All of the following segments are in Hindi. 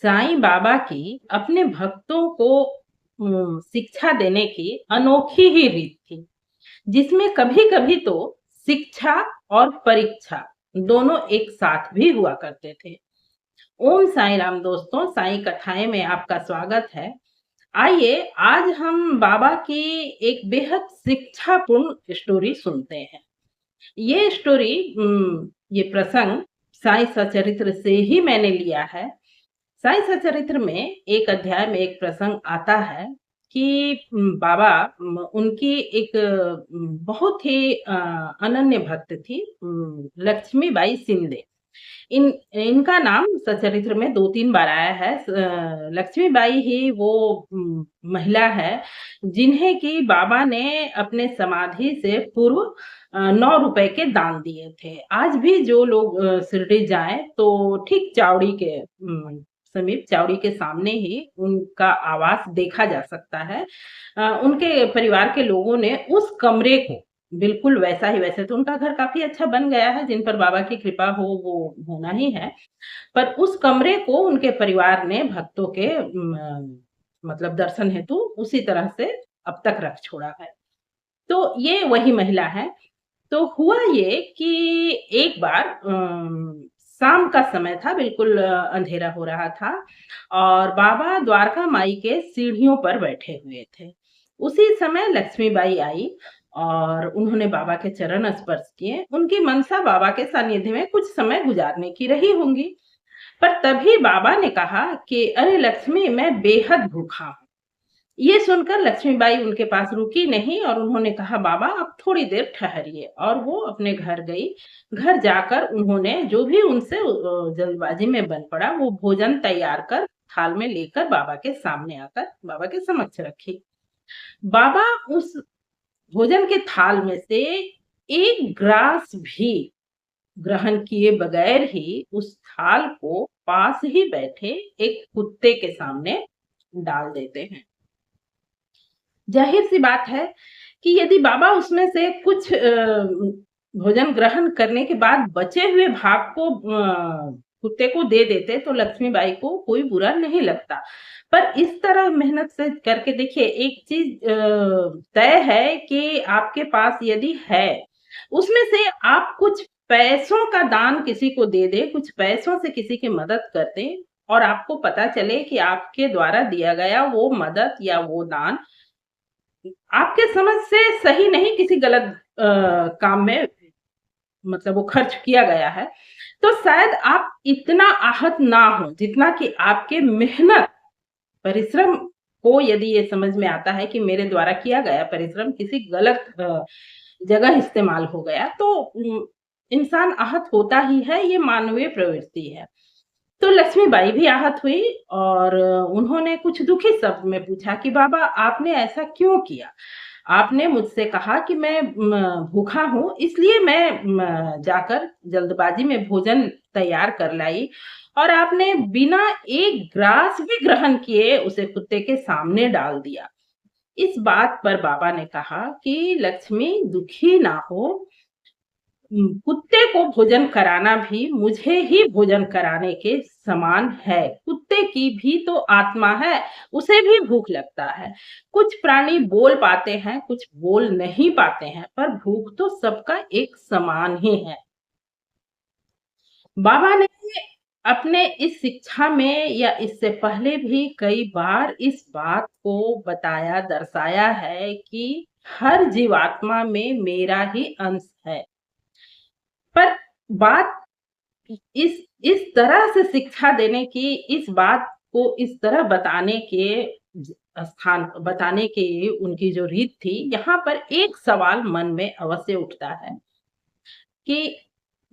साईं बाबा की अपने भक्तों को शिक्षा देने की अनोखी ही रीत थी, जिसमें कभी-कभी तो शिक्षा और परीक्षा दोनों एक साथ भी हुआ करते थे। ओम साईं राम दोस्तों, साईं कथाएँ में आपका स्वागत है। आइए आज हम बाबा की एक बेहद शिक्षापूर्ण स्टोरी सुनते हैं। ये स्टोरी ये प्रसंग साईं सचरित्र से ही मैंने लिया है। साईं सचरित्र में एक अध्याय में एक प्रसंग आता है कि बाबा उनकी एक बहुत ही अनन्य भक्त थी, लक्ष्मीबाई शिंदे। इनका नाम सचरित्र में 2-3 बार आया है। लक्ष्मीबाई ही वो महिला है जिन्हें कि बाबा ने अपने समाधि से पूर्व 9 रुपए के दान दिए थे। आज भी जो लोग शिरडी जाएँ तो ठीक चावड़ी के समीप चावड़ी के सामने ही उनका आवास देखा जा सकता है। उनके परिवार के लोगों ने उस कमरे को बिल्कुल वैसा ही, वैसे तो उनका घर काफ़ी अच्छा बन गया है, जिन पर बाबा की कृपा हो वो होना ही है। पर उस कमरे को उनके परिवार ने भक्तों के मतलब दर्शन हेतु उसी तरह से अब तक रख छोड़ा है। तो ये वही महिला है। तो हुआ ये कि एक बार शाम का समय था, बिल्कुल अंधेरा हो रहा था और बाबा द्वारका माई के सीढ़ियों पर बैठे हुए थे। उसी समय लक्ष्मीबाई आई और उन्होंने बाबा के चरण स्पर्श किए। उनकी मनसा बाबा के सानिध्य में कुछ समय गुजारने की रही होंगी। पर तभी बाबा ने कहा कि अरे लक्ष्मी, मैं बेहद भूखा हूँ। ये सुनकर लक्ष्मीबाई उनके पास रुकी नहीं और उन्होंने कहा बाबा आप थोड़ी देर ठहरिए, और वो अपने घर गई। घर जाकर उन्होंने जो भी उनसे जल्दबाजी में बन पड़ा वो भोजन तैयार कर थाल में लेकर बाबा के सामने आकर बाबा के समक्ष रखी। बाबा उस भोजन के थाल में से एक ग्रास भी ग्रहण किए बगैर ही उस थाल को पास ही बैठे एक कुत्ते के सामने डाल देते हैं। ज़ाहिर-सी बात है कि यदि बाबा उसमें से कुछ भोजन ग्रहण करने के बाद बचे हुए भाग को कुत्ते को दे देते तो लक्ष्मीबाई को कोई बुरा नहीं लगता। पर इस तरह मेहनत से करके देखिए, एक चीज़ तय है कि आपके पास यदि है, उसमें से आप कुछ पैसों का दान किसी को दे दें, कुछ पैसों से किसी की मदद कर दें और आपको पता चले कि आपके द्वारा दिया गया वो मदद या वो दान आपके समझ से सही नहीं, किसी गलत काम में मतलब वो खर्च किया गया है, तो शायद आप इतना आहत ना हो जितना कि आपके मेहनत, परिश्रम को यदि ये समझ में आता है कि मेरे द्वारा किया गया परिश्रम किसी गलत जगह इस्तेमाल हो गया, तो इंसान आहत होता ही है, ये मानवीय प्रवृत्ति है। तो लक्ष्मीबाई भी आहत हुई और उन्होंने कुछ दुखी शब्द में पूछा कि बाबा आपने ऐसा क्यों किया? आपने मुझसे कहा कि मैं भूखा हूँ, इसलिए मैं जाकर जल्दबाजी में भोजन तैयार कर लाई और आपने बिना एक ग्रास भी ग्रहण किए उसे कुत्ते के सामने डाल दिया। इस बात पर बाबा ने कहा कि लक्ष्मी दुखी ना हो, कुत्ते को भोजन कराना भी मुझे ही भोजन कराने के समान है। कुत्ते की भी तो आत्मा है, उसे भी भूख लगता है। कुछ प्राणी बोल पाते हैं, कुछ बोल नहीं पाते हैं, पर भूख तो सबका एक समान ही है। बाबा ने अपने इस शिक्षा में या इससे पहले भी कई बार इस बात को बताया, दर्शाया है कि हर जीवात्मा में मेरा ही अंश है। पर बात इस इस तरह से शिक्षा देने की, इस बात को इस तरह बताने के स्थान बताने की उनकी जो रीत थी, यहाँ पर एक सवाल मन में अवश्य उठता है कि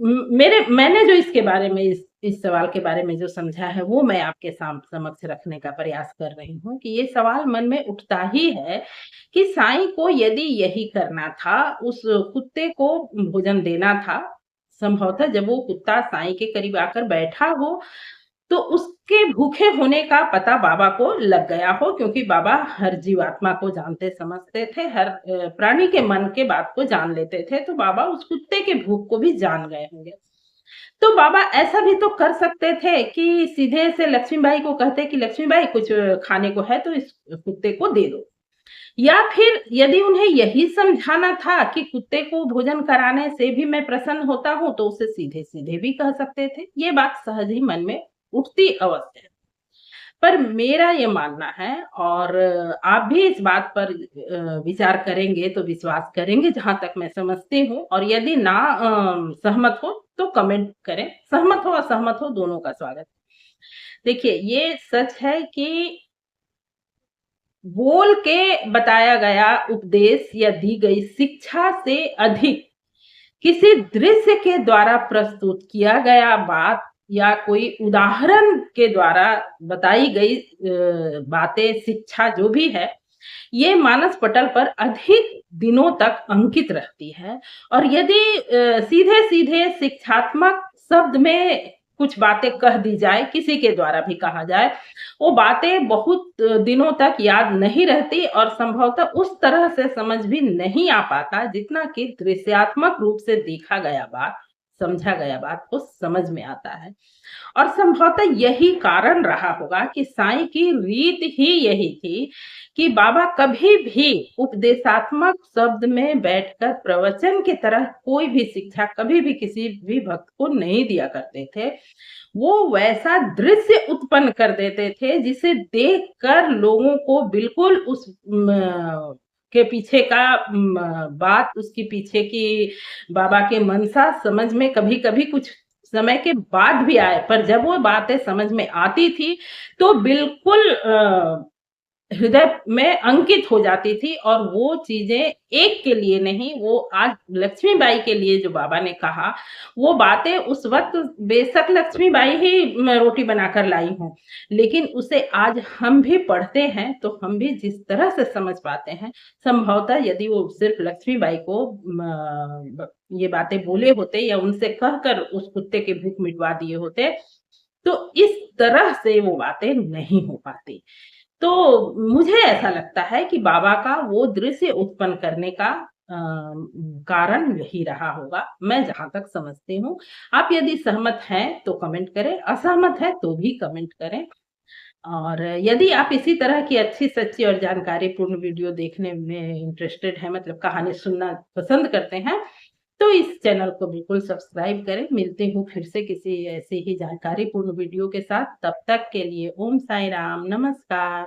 मेरे मैंने जो इसके बारे में इस सवाल के बारे में जो समझा है वो मैं आपके समक्ष रखने का प्रयास कर रही हूँ कि ये सवाल मन में उठता ही है कि साईं को यदि यही करना था, उस कुत्ते को भोजन देना था, संभवतः जब वो कुत्ता साईं के करीब आकर बैठा हो, तो उसके भूखे होने का पता बाबा को लग गया हो, क्योंकि बाबा हर जीवात्मा को जानते समझते थे, हर प्राणी के मन के बात को जान लेते थे, तो बाबा उस कुत्ते के भूख को भी जान गए होंगे। तो बाबा ऐसा भी तो कर सकते थे कि सीधे से लक्ष्मीबाई को कहते कि लक्ष्मीबाई कुछ खाने को है तो इस कुत्ते को दे दो। या फिर यदि उन्हें यही समझाना था कि कुत्ते को भोजन कराने से भी मैं प्रसन्न होता हूँ, तो उसे सीधे-सीधे भी कह सकते थे। ये बात सहज ही मन में उठती अवश्य है। पर मेरा ये मानना है और आप भी इस बात पर विचार करेंगे तो विश्वास करेंगे जहाँ तक मैं समझती हूँ और यदि ना सहमत हो तो कमेंट करें। सहमत हो असहमत हो दोनों का स्वागत। देखिए ये सच है कि बोल के बताया गया उपदेश या दी गई शिक्षा से अधिक किसी दृश्य के द्वारा प्रस्तुत किया गया बात या कोई उदाहरण के द्वारा बताई गई बातें शिक्षा जो भी है ये मानस पटल पर अधिक दिनों तक अंकित रहती है और यदि सीधे सीधे शिक्षात्मक शब्द में कुछ बातें कह दी जाए किसी के द्वारा भी कहा जाए वो बातें बहुत दिनों तक याद नहीं रहती और संभवतः उस तरह से समझ भी नहीं आ पाता जितना कि दृश्यात्मक रूप से देखा गया बात समझा गया बात को समझ में आता है और संभवतः यही कारण रहा होगा कि साईं की रीत ही यही थी कि बाबा कभी भी उपदेशात्मक शब्द में बैठकर प्रवचन की तरह कोई भी शिक्षा कभी भी किसी भी भक्त को नहीं दिया करते थे। वो वैसा दृश्य उत्पन्न कर देते थे जिसे देखकर लोगों को बिल्कुल उस के पीछे का बात उसके पीछे की बाबा के मनसा समझ में कभी-कभी कुछ समय के बाद भी आए पर जब वो बातें समझ में आती थी तो बिल्कुल हृदय में अंकित हो जाती थी और वो चीजें एक के लिए नहीं वो आज लक्ष्मीबाई के लिए जो बाबा ने कहा वो बातें उस वक्त बेशक लक्ष्मीबाई ही रोटी बनाकर लाई हूँ लेकिन उसे आज हम भी पढ़ते हैं तो हम भी जिस तरह से समझ पाते हैं संभवतः यदि वो सिर्फ लक्ष्मीबाई को ये बातें बोले होते या उनसे कहकर उस कुत्ते की भूख मिटवा दिए होते तो इस तरह से वो बातें नहीं हो पाती। तो मुझे ऐसा लगता है कि बाबा का वो दृश्य उत्पन्न करने का कारण यही रहा होगा, मैं जहाँ तक समझती हूँ। आप यदि सहमत हैं तो कमेंट करें, असहमत हैं तो भी कमेंट करें। और यदि आप इसी तरह की अच्छी-सच्ची और जानकारीपूर्ण वीडियो देखने में इंटरेस्टेड हैं मतलब कहानी सुनना पसंद करते हैं, तो इस चैनल को बिल्कुल सब्सक्राइब करें। मिलती हूँ फिर से किसी ऐसे ही जानकारीपूर्ण वीडियो के साथ, तब तक के लिए ओम साई राम, नमस्कार।